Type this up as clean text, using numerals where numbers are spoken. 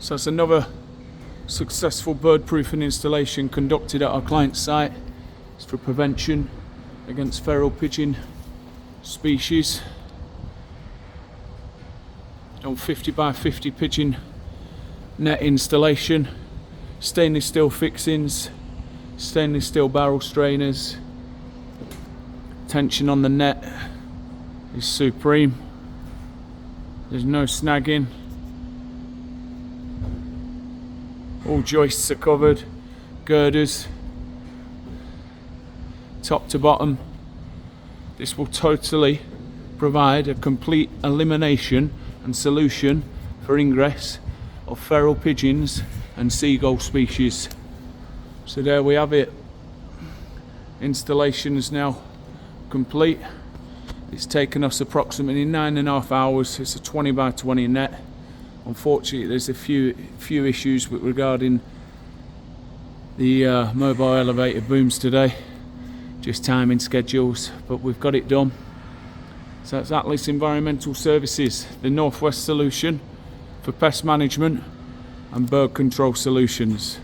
So that's another successful bird proofing installation conducted at our client's site. It's for prevention against feral pigeon species. On 50 by 50 pigeon net installation, stainless steel fixings, stainless steel barrel strainers. Tension on the net is supreme. There's no snagging. All joists are covered, girders, top to bottom. This will totally provide a complete elimination and solution for ingress of feral pigeons and seagull species. So there we have it. Installation is now complete. It's taken us approximately 9.5 hours. It's a 20 by 20 net. Unfortunately, there's a few issues regarding the mobile elevator booms today, just timing schedules, but we've got it done. So that's Atlas Environmental Services, the Northwest solution for pest management and bird control solutions.